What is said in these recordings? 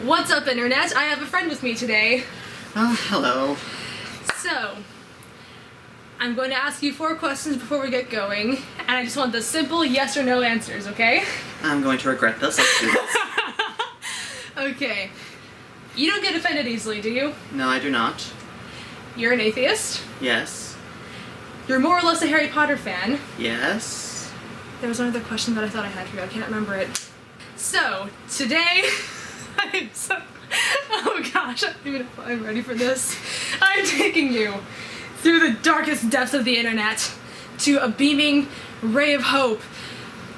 What's up, Internet? I have a friend with me today. Oh, hello. So, I'm going to ask you 4 questions before we get going, and I just want the simple yes or no answers, okay? I'm going to regret this. Let's do this. Okay. You don't get offended easily, do you? No, I do not. You're an atheist? Yes. You're more or less a Harry Potter fan? Yes. There was another question that I thought I had for you. I can't remember it. So, today... Oh gosh, I don't even know if I'm ready for this. I'm taking you through the darkest depths of the internet to a beaming ray of hope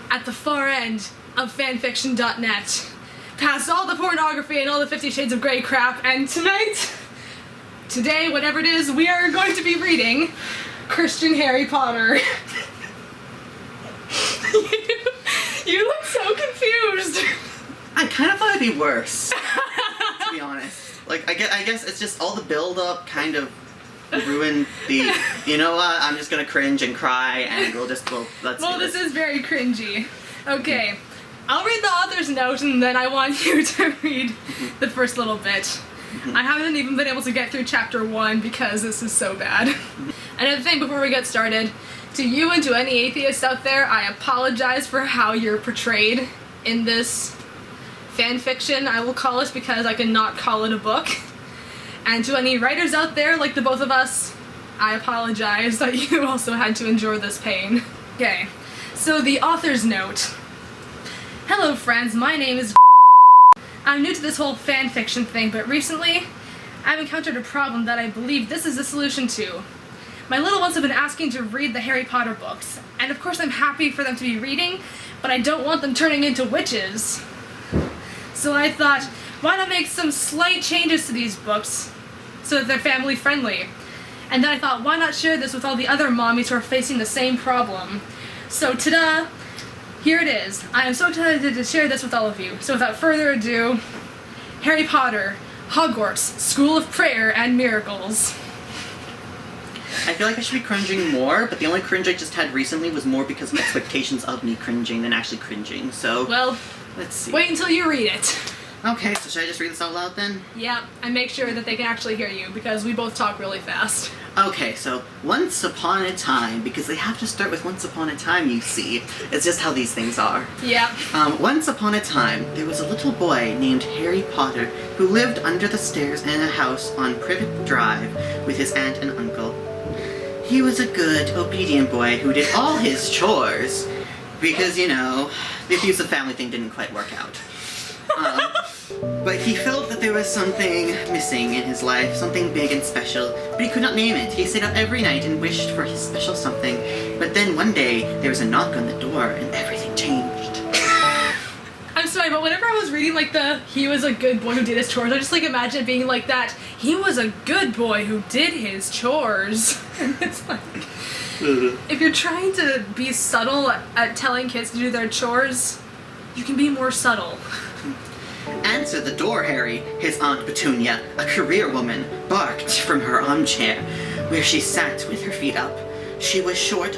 at the far end of fanfiction.net. Past all the pornography and all the 50 Shades of Grey crap, and today, whatever it is, we are going to be reading Christian Harry Potter. You look so confused. I kind of thought it'd be worse, to be honest. Like, I guess it's just all the build-up kind of ruined the, you know what, I'm just gonna cringe and cry and let's do this. Well, this is very cringy. Okay, I'll read the author's note and then I want you to read the first little bit. I haven't even been able to get through chapter 1 because this is so bad. Another thing before we get started, to you and to any atheists out there, I apologize for how you're portrayed in this fanfiction, I will call it, because I cannot call it a book. And to any writers out there, like the both of us, I apologize that you also had to endure this pain. Okay, so the author's note. Hello friends, my name is I'm new to this whole fanfiction thing, but recently I've encountered a problem that I believe this is the solution to. My little ones have been asking to read the Harry Potter books, and of course I'm happy for them to be reading, but I don't want them turning into witches. So I thought, why not make some slight changes to these books so that they're family friendly? And then I thought, why not share this with all the other mommies who are facing the same problem? So ta-da! Here it is. I am so excited to share this with all of you. So without further ado, Harry Potter, Hogwarts, School of Prayer and Miracles. I feel like I should be cringing more, but the only cringe I just had recently was more because of expectations of me cringing than actually cringing, so... Well, let's see. Wait until you read it. Okay, so should I just read this out loud then? Yeah, and make sure that they can actually hear you, because we both talk really fast. Okay, so once upon a time, because they have to start with once upon a time, you see. It's just how these things are. Yeah. Once upon a time, there was a little boy named Harry Potter who lived under the stairs in a house on Privet Drive with his aunt and uncle. He was a good, obedient boy who did all his chores because, you know, the abusive family thing didn't quite work out. But he felt that there was something missing in his life, something big and special, but he could not name it. He stayed up every night and wished for his special something, but then one day there was a knock on the door and everything changed. I'm sorry, but whenever I was reading, like, he was a good boy who did his chores, I just, like, imagine it being like that. He was a good boy who did his chores. And it's like, if you're trying to be subtle at telling kids to do their chores, you can be more subtle. Answer the door, Harry, his Aunt Petunia, a career woman, barked from her armchair, where she sat with her feet up. She had short,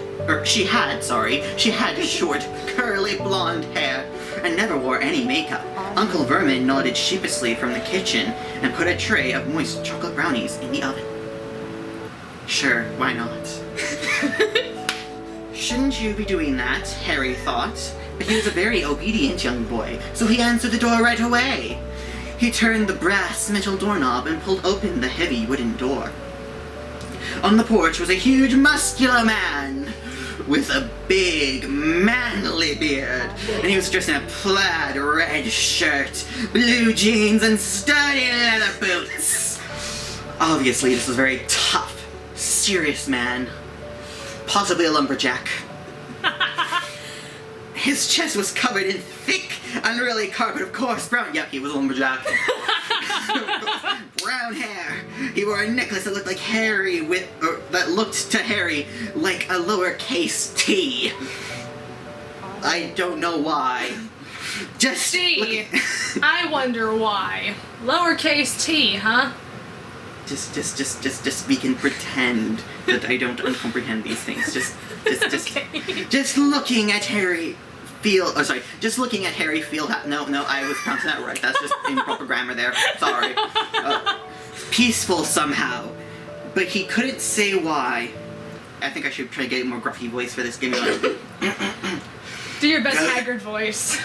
curly blonde hair, and never wore any makeup. Uncle Vermin nodded sheepishly from the kitchen and put a tray of moist chocolate brownies in the oven. Sure, why not? Shouldn't you be doing that, Harry thought. But he was a very obedient young boy, so he answered the door right away. He turned the brass metal doorknob and pulled open the heavy wooden door. On the porch was a huge muscular man with a big manly beard, and he was dressed in a plaid red shirt, blue jeans, and sturdy leather boots. Obviously, this was a very tough, serious man, possibly a lumberjack. His chest was covered in thick, unruly carpet of coarse brown. Yep, he was a lumberjack. Brown hair. He wore a necklace that looked like that looked to Harry like a lowercase T. I don't know why. Just T. I wonder why. Lowercase T, huh? Just we can pretend that I don't comprehend these things. Just Okay. just looking at Harry just looking at Harry feel no, I was pronouncing that right. That's just improper grammar there. Sorry. Peaceful somehow. But he couldn't say why. I think I should try to get a more gruffy voice for this. Give me one. Do your best Hagrid voice.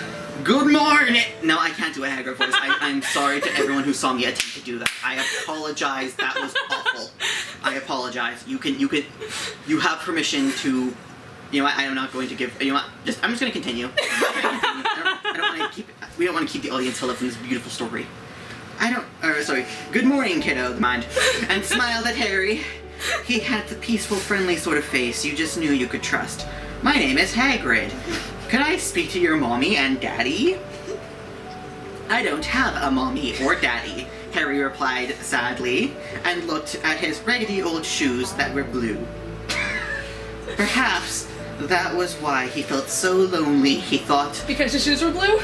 Good morning! No, I can't do a Hagrid voice. I'm sorry to everyone who saw me attempt to do that. I apologize. That was awful. I apologize. You have permission to... You know what, I am not going to give... You know what, I'm just going to continue. I don't want to keep... We don't want to keep the audience held up from this beautiful story. Good morning, kiddo, mind. And smiled at Harry. He had the peaceful, friendly sort of face you just knew you could trust. My name is Hagrid. Can I speak to your mommy and daddy? I don't have a mommy or daddy, Harry replied sadly, and looked at his raggedy old shoes that were blue. Perhaps that was why he felt so lonely, he thought. Because his shoes were blue?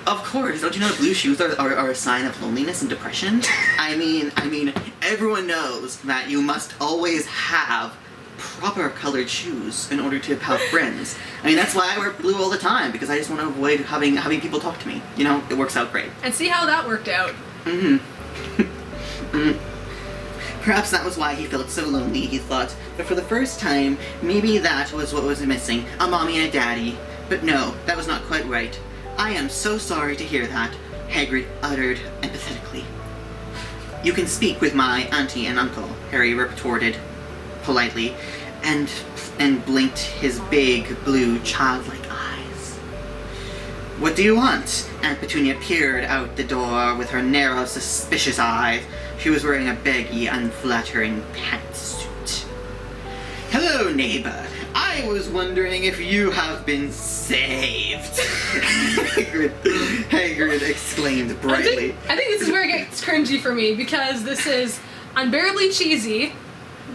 Of course, don't you know that blue shoes are a sign of loneliness and depression? I mean, everyone knows that you must always have proper colored shoes in order to have friends. I mean, that's why I wear blue all the time, because I just want to avoid having people talk to me. You know, it works out great. And see how that worked out. Perhaps that was why he felt so lonely, he thought. But for the first time, maybe that was what was missing, a mommy and a daddy. But no, that was not quite right. I am so sorry to hear that, Hagrid uttered empathetically. You can speak with my auntie and uncle, Harry retorted politely, and blinked his big, blue, childlike eyes. What do you want? Aunt Petunia peered out the door with her narrow, suspicious eyes. She was wearing a baggy, unflattering pantsuit. Hello, neighbor. I was wondering if you have been saved. Hagrid exclaimed brightly. I think this is where it gets cringy for me, because this is unbearably cheesy,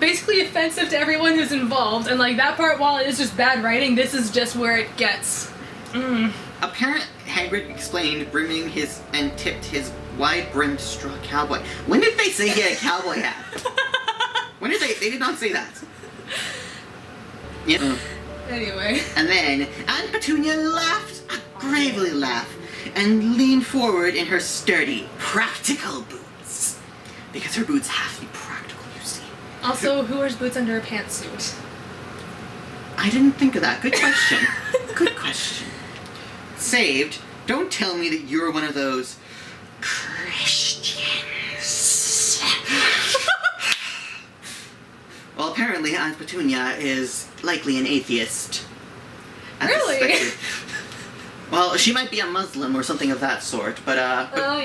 basically offensive to everyone who's involved, and like that part, while it is just bad writing, this is just where it gets. Apparent, Hagrid explained, and tipped his wide-brimmed straw cowboy. When did they say he had a cowboy hat? When did they did not say that. Yeah. Anyway. And then Aunt Petunia laughed, a gravely laugh, and leaned forward in her sturdy, practical boots. Because her boots have to be practical, you see. Also, who wears boots under a pantsuit? I didn't think of that. Good question. Good question. Saved? Don't tell me that you're one of those Christians. Well, apparently Aunt Petunia is likely an atheist. Really? Well, she might be a Muslim or something of that sort, but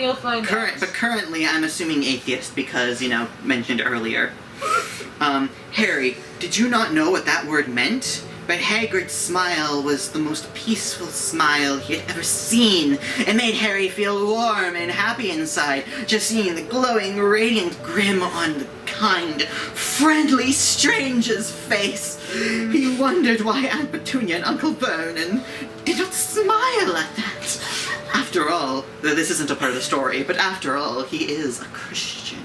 you'll find out. But currently I'm assuming atheist because, mentioned earlier. Harry, did you not know what that word meant? But Hagrid's smile was the most peaceful smile he had ever seen. It made Harry feel warm and happy inside, just seeing the glowing, radiant grin on the kind, friendly stranger's face. He wondered why Aunt Petunia and Uncle Vernon did not smile at that. After all, this isn't a part of the story, but after all, he is a Christian.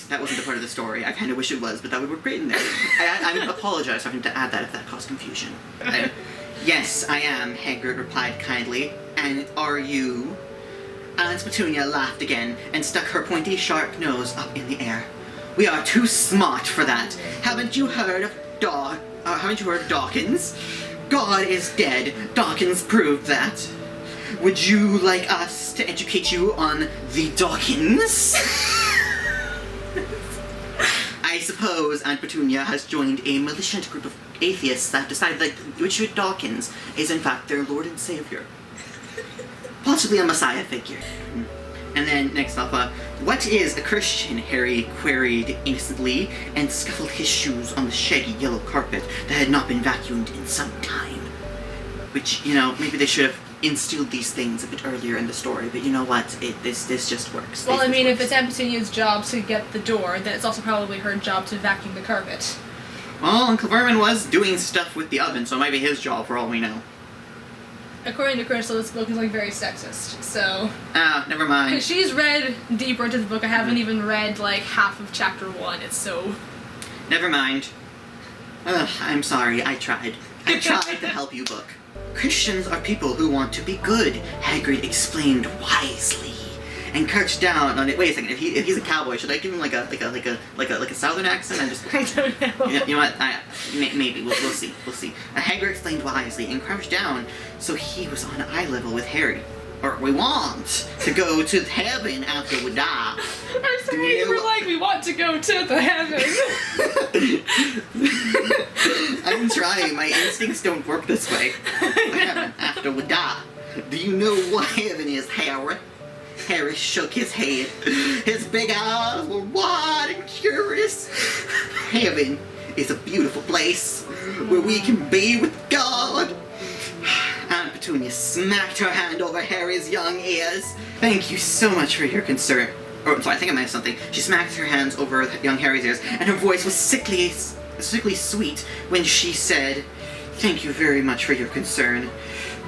That wasn't a part of the story. I kind of wish it was, but that would work great in there. I apologize for having to add that if that caused confusion. Yes, I am, Hagrid replied kindly. And are you? Aunt Petunia laughed again and stuck her pointy, sharp nose up in the air. We are too smart for that. Haven't you heard of Dawkins? God is dead. Dawkins proved that. Would you like us to educate you on the Dawkins? I suppose Aunt Petunia has joined a malicious group of atheists that have decided that Richard Dawkins is in fact their Lord and Savior. Possibly a Messiah figure. And then, next up, what is a Christian? Harry queried innocently and scuffled his shoes on the shaggy yellow carpet that had not been vacuumed in some time. Which, maybe they should have instilled these things a bit earlier in the story, but you know what? This just works. Well, if it's Aunt Petunia's job to get the door, then it's also probably her job to vacuum the carpet. Well, Uncle Vernon was doing stuff with the oven, so it might be his job for all we know. According to Crystal, this book is very sexist, so... Ah, never mind. Because she's read deeper into the book. I haven't even read half of chapter 1. It's so... Never mind. I'm sorry, I tried. I tried to help you, book. Christians are people who want to be good, Hagrid explained wisely, and crouched down on it. Wait a second. If he's a cowboy, should I give him like a southern accent? I'm just. I don't know. You know what? Maybe we'll see. We'll see. Hagrid explained wisely and crouched down, so he was on eye level with Harry. Or we want to go to heaven after we die. I'm sorry, you were like, we want to go to the heaven. I'm trying. My instincts don't work this way. Heaven after we die. Do you know what heaven is, Harry? Harry shook his head. His big eyes were wide and curious. Heaven is a beautiful place where we can be with God. Aunt Petunia smacked her hand over Harry's young ears. Thank you so much for your concern. Oh, I'm sorry, I think I missed something. She smacked her hands over young Harry's ears, and her voice was sickly sweet when she said, "Thank you very much for your concern,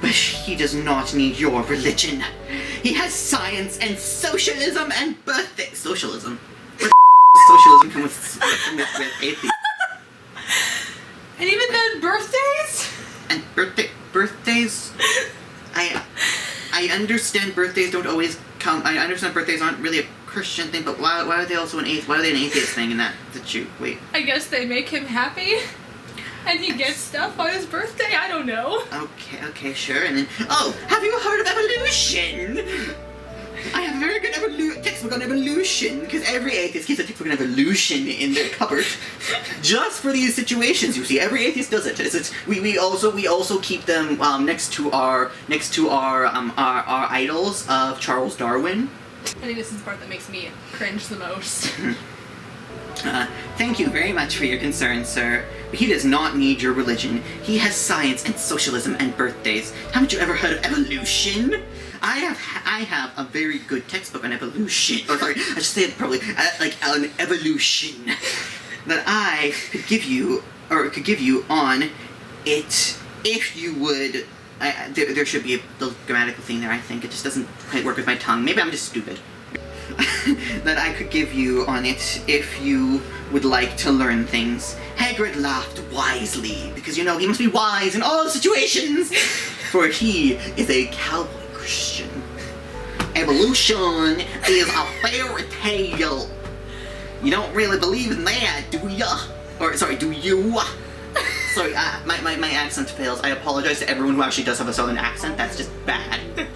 but he does not need your religion. He has science and socialism and birthday socialism. Where socialism come with atheism? And even then, birthdays? And birthdays? I understand birthdays don't always come. I understand birthdays aren't really a Christian thing, but why are they also why are they an atheist thing in that you wait? I guess they make him happy, and he gets stuff on his birthday. I don't know. Okay, sure. And then, oh, have you heard of evolution? I have a very good textbook on evolution, because every atheist keeps a textbook on evolution in their cupboard, just for these situations. You see, every atheist does it. We also keep them next to our idols of Charles Darwin. I think this is the part that makes me cringe the most. Thank you very much for your concern, sir. But he does not need your religion. He has science and socialism and birthdays. Haven't you ever heard of evolution? I have a very good textbook on evolution. Oh, sorry, I should say it probably like on evolution that I could give you on it if you would. There should be a little grammatical thing there. I think it just doesn't quite work with my tongue. Maybe I'm just stupid. That I could give you on it if you would like to learn things. Hagrid laughed wisely, because you know he must be wise in all situations, for he is a cowboy Christian. Evolution is a fairy tale. You don't really believe in that, do ya? Or sorry, do you? Sorry, my accent fails. I apologize to everyone who actually does have a southern accent. That's just bad. That's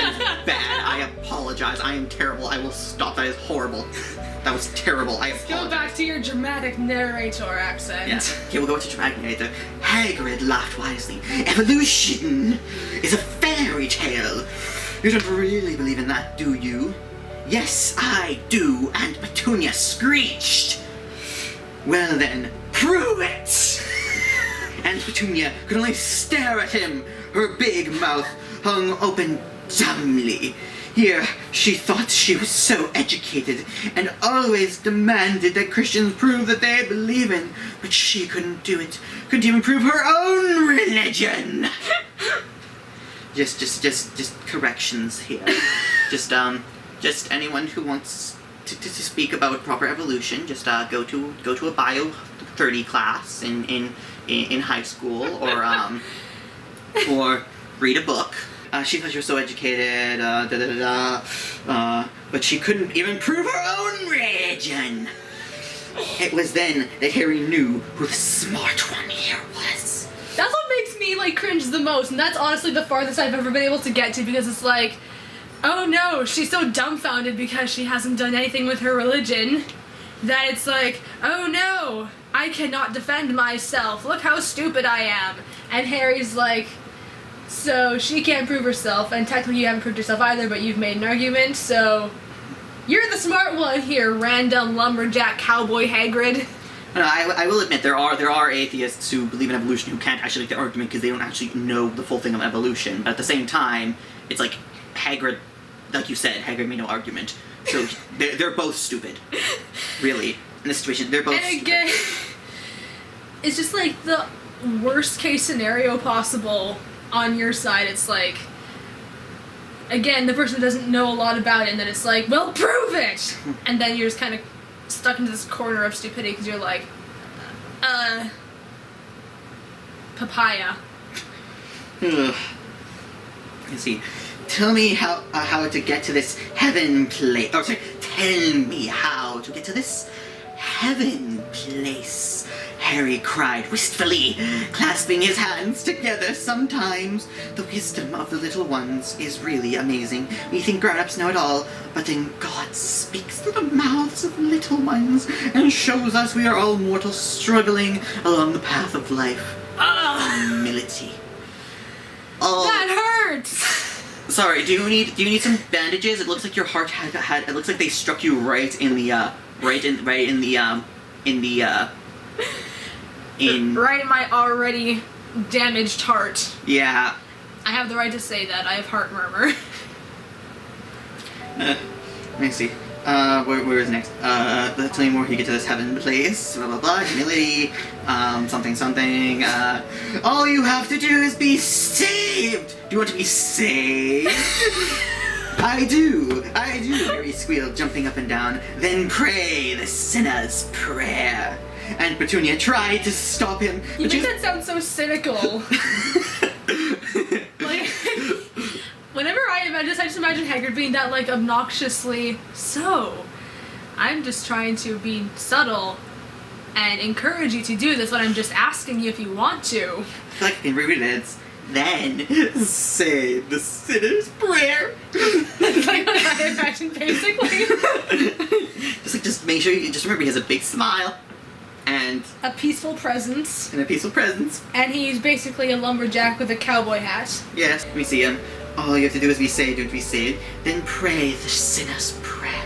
bad. I apologize. I am terrible. I will stop. That is horrible. That was terrible. I apologize. Go back to your dramatic narrator accent. Yeah. Okay, we'll go to dramatic narrator. Hagrid laughed wisely. Evolution is a fairy tale. You don't really believe in that, do you? Yes, I do. And Petunia screeched. Well then, prove it! And Petunia could only stare at him, her big mouth hung open dumbly. Here, she thought she was so educated, and always demanded that Christians prove that they believe in, but she couldn't do it. Couldn't even prove her own religion! Just corrections here. Just anyone who wants to speak about proper evolution, just go to a Bio 30 class in high school, or read a book. She thought she was so educated, but she couldn't even prove her own religion. It was then that Harry knew who the smart one here was. That's what makes me like cringe the most, and that's honestly the farthest I've ever been able to get to, because it's like, oh no, she's so dumbfounded because she hasn't done anything with her religion that it's like, oh no, I cannot defend myself. Look how stupid I am. And Harry's like, so she can't prove herself, and technically you haven't proved yourself either, but you've made an argument, so you're the smart one here, random lumberjack cowboy Hagrid. No, I will admit there are atheists who believe in evolution who can't actually make the argument because they don't actually know the full thing of evolution. But at the same time, it's like Hagrid, like you said, Hagrid made no argument. So they're both stupid. Really. In this situation, they're both and again, stupid. It's just like the worst case scenario possible on your side. It's like, again, the person doesn't know a lot about it, and then it's like, well, prove it! And then you're just kind of stuck into this corner of stupidity because you're like, papaya. Ugh. Let's see. Tell me how to get to this heaven place. Oh, sorry. Tell me how to get to this heaven place. Harry cried wistfully, clasping his hands together. Sometimes the wisdom of the little ones is really amazing. We think grown-ups know it all, but then God speaks through the mouths of little ones and shows us we are all mortals struggling along the path of life. Humility. That hurts! Sorry, do you need some bandages? It looks like your heart had it looks like they struck you right in right in my already damaged heart. Yeah. I have the right to say that. I have heart murmur. Let me see. Where is next? Tell me more how you get to this heaven place. Blah blah blah. Humility. Something. All you have to do is be saved. Do you want to be saved? I do. Harry squealed, jumping up and down. Then pray the sinner's prayer. And Petunia tried to stop him. You make that sound so cynical. Like, whenever I imagine, I just imagine Hagrid being that, like, obnoxiously, so, I'm just trying to be subtle and encourage you to do this, but I'm just asking you if you want to. I feel like I can reread it. It's, then say the sinner's prayer. That's like what I imagine, basically. just make sure you just remember he has a big smile. And a peaceful presence. And a peaceful presence. And he's basically a lumberjack with a cowboy hat. Yes, let me see him. All you have to do is be saved, don't be saved. Then pray the sinner's prayer.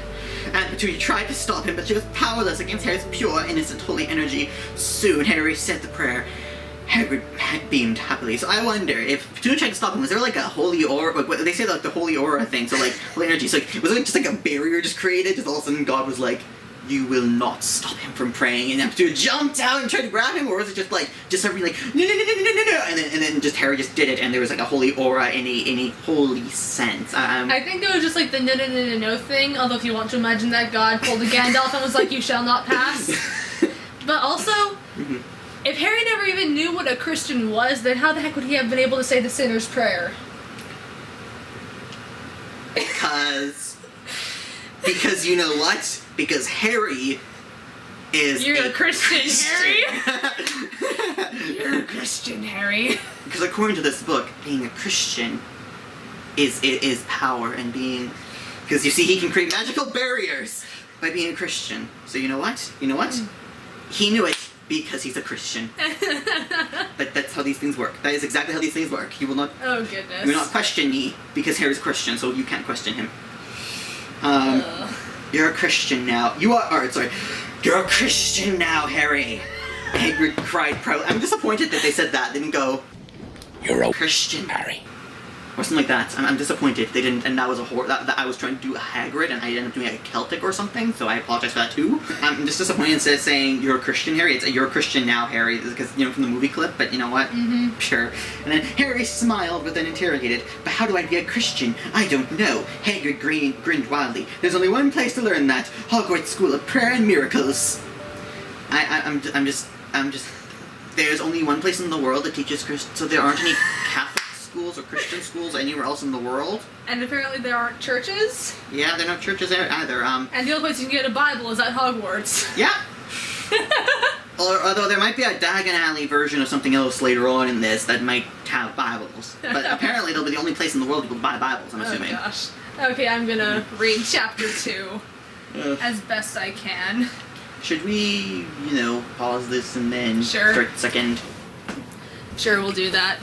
And Petunia tried to stop him, but she was powerless against Harry's pure, innocent, holy energy. Soon Harry said the prayer. Hagrid beamed happily. So I wonder if Petunia tried to stop him, was there like a holy aura? Like, what, they say like the holy aura thing, so like holy energy. So like, was it just like a barrier just created? Just all of a sudden God was like, you will not stop him from praying, and Petunia jumped out and tried to grab him, or was it just everybody like no, and then just Harry just did it, and there was like a holy aura in a holy sense. I think it was just like the no thing. Although if you want to imagine that God pulled a Gandalf and was like, you shall not pass. But also, if Harry never even knew what a Christian was, then how the heck would he have been able to say the sinner's prayer? Because you know what? Because Harry is You're a Christian, Harry? You're a Christian, Harry. Because according to this book, being a Christian is power and being... Because you see, he can create magical barriers by being a Christian. So you know what? He knew it because he's a Christian. But that's how these things work. That is exactly how these things work. He will not... Oh, goodness. You will not question me because Harry's a Christian, so you can't question him. You're a Christian now. You're a Christian now, Harry. Hagrid cried proudly. I'm disappointed that they said that. They didn't go, you're a Christian, Harry. Or something like that. I'm disappointed. They didn't, and that was that I was trying to do a Hagrid, and I ended up doing like a Celtic or something, so I apologize for that too. I'm just disappointed instead of saying, you're a Christian, Harry. It's you're a Christian now, Harry, because, from the movie clip, but you know what? Sure. And then Harry smiled, but then interrogated, but how do I be a Christian? I don't know. Hagrid grinned wildly. There's only one place to learn that. Hogwarts School of Prayer and Miracles. I'm just, there's only one place in the world that teaches Christian, so there aren't any Catholic schools or Christian schools anywhere else in the world. And apparently there aren't churches. Yeah, there are no churches there either. And the only place you can get a Bible is at Hogwarts. Yeah. Although there might be a Diagon Alley version of something else later on in this that might have Bibles. But apparently they'll be the only place in the world you can buy Bibles, I'm assuming. Oh gosh. Okay, I'm gonna read chapter 2 as best I can. Should we, pause this and then Sure. start the second? Sure, we'll do that.